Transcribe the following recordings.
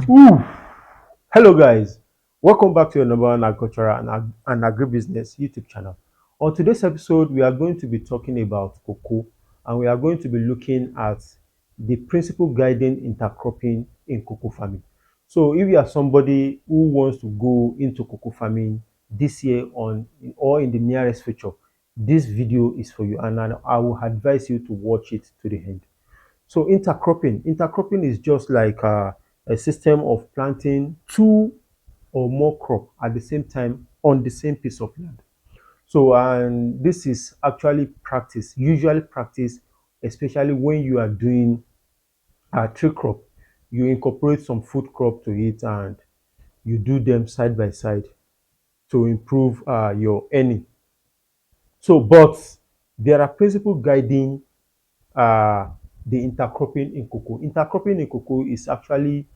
Ooh. Hello guys, welcome back to your number one agricultural and agribusiness YouTube channel. On today's episode, we are going to be talking about cocoa, and we are going to be looking at the principle guiding intercropping in cocoa farming. So if you are somebody who wants to go into cocoa farming this year or in the nearest future, this video is for you, and I will advise you to watch it to the end. So intercropping is just like a system of planting two or more crop at the same time on the same piece of land. So and this is actually usually practice, especially when you are doing a tree crop. You incorporate some food crop to it and you do them side by side to improve your earning. So, but there are principles guiding uh, the intercropping in cocoa. Intercropping in cocoa is actually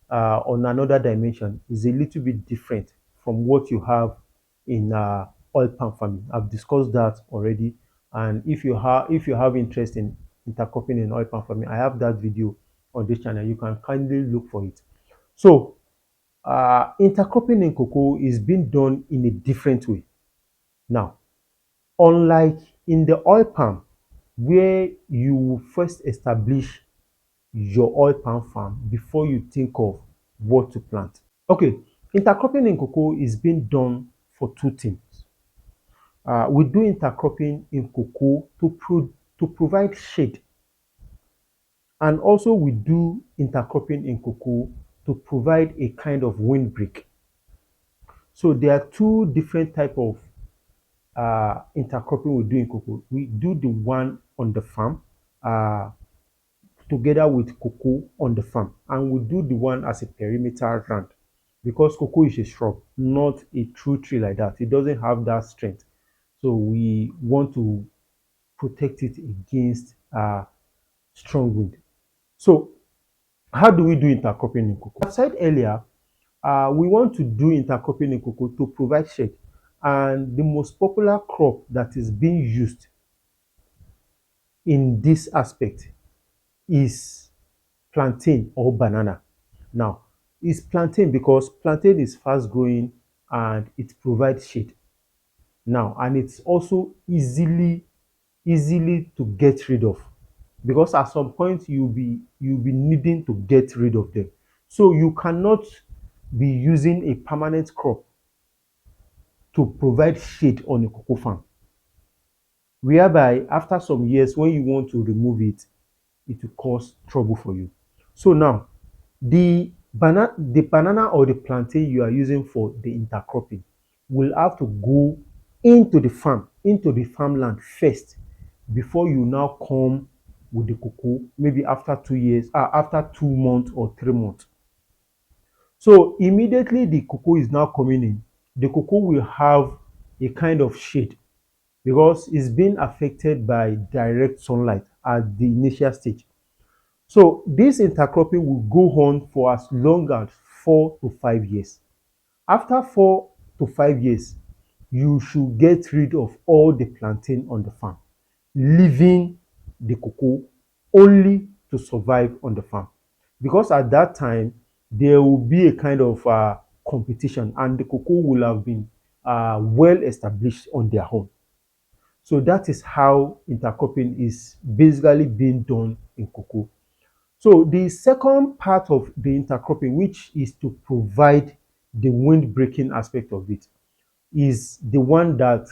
on another dimension. Is a little bit different from what you have in oil palm farming. I've discussed that already, and if you have interest in intercropping in oil palm farming, I have that video on this channel. You can kindly look for it. So intercropping in cocoa is being done in a different way now. Unlike in the oil palm, where you first establish your oil palm farm before you think of what to plant. Okay, intercropping in cocoa is being done for two things. We do intercropping in cocoa to provide shade, and also we do intercropping in cocoa to provide a kind of windbreak. So there are two different type of intercropping we do in cocoa. We do the one on the farm uh, together with cocoa on the farm, and we do the one as a perimeter land because cocoa is a shrub, not a true tree like that. It doesn't have that strength, so we want to protect it against strong wind. So how do we do intercropping in cocoa? I said earlier, we want to do intercropping in cocoa to provide shade, and the most popular crop that is being used in this aspect is plantain or banana. Now, it's plantain because plantain is fast growing and it provides shade. Now, and it's also easily to get rid of because at some point you'll be needing to get rid of them. So you cannot be using a permanent crop to provide shade on a cocoa farm. Whereby after some years, when you want to remove it, it will cause trouble for you. So now the banana or the plantain you are using for the intercropping will have to go into the farmland first before you now come with the cocoa maybe after 2 years, after 2 months or 3 months. So immediately the cocoa is now coming in, the cocoa will have a kind of shade because it's being affected by direct sunlight at the initial stage. So this intercropping will go on for as long as 4 to 5 years. After 4 to 5 years, you should get rid of all the plantain on the farm, leaving the cocoa only to survive on the farm. Because at that time, there will be a kind of competition and the cocoa will have been well established on their own. So that is how intercropping is basically being done in cocoa. So the second part of the intercropping, which is to provide the wind breaking aspect of it, is the one that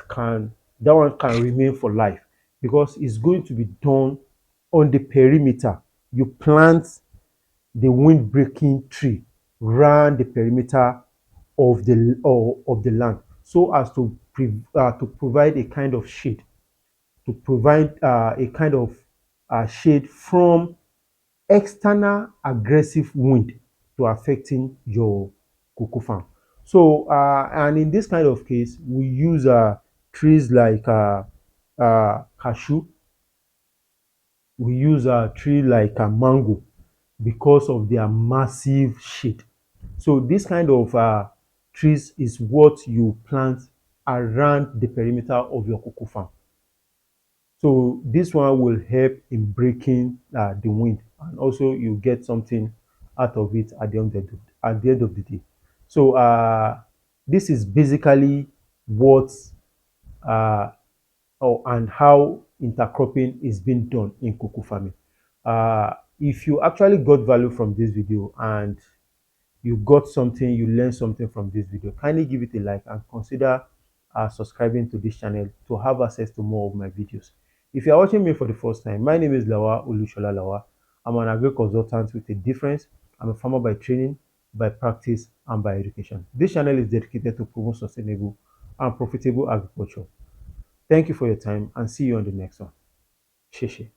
one can remain for life because it's going to be done on the perimeter. You plant the wind breaking tree round the perimeter of the land so as to provide a kind of shade, to provide a kind of shade from external aggressive wind to affecting your cocoa farm. So, and in this kind of case, we use trees like cashew, we use a tree like mango because of their massive shade. So, this kind of trees is what you plant around the perimeter of your cocoa farm. So this one will help in breaking the wind, and also you get something out of it at the end of the day. So this is basically what uh, and how intercropping is being done in cocoa farming. If you actually got value from this video and you got something, you learned something from this video, kindly give it a like and consider subscribing to this channel to have access to more of my videos. If you are watching me for the first time, my name is Lawa Olushola Lawa. I'm an agri consultant with a difference. I'm a farmer by training, by practice, and by education. This channel is dedicated to promote sustainable and profitable agriculture. Thank you for your time and see you on the next one. Sheshe.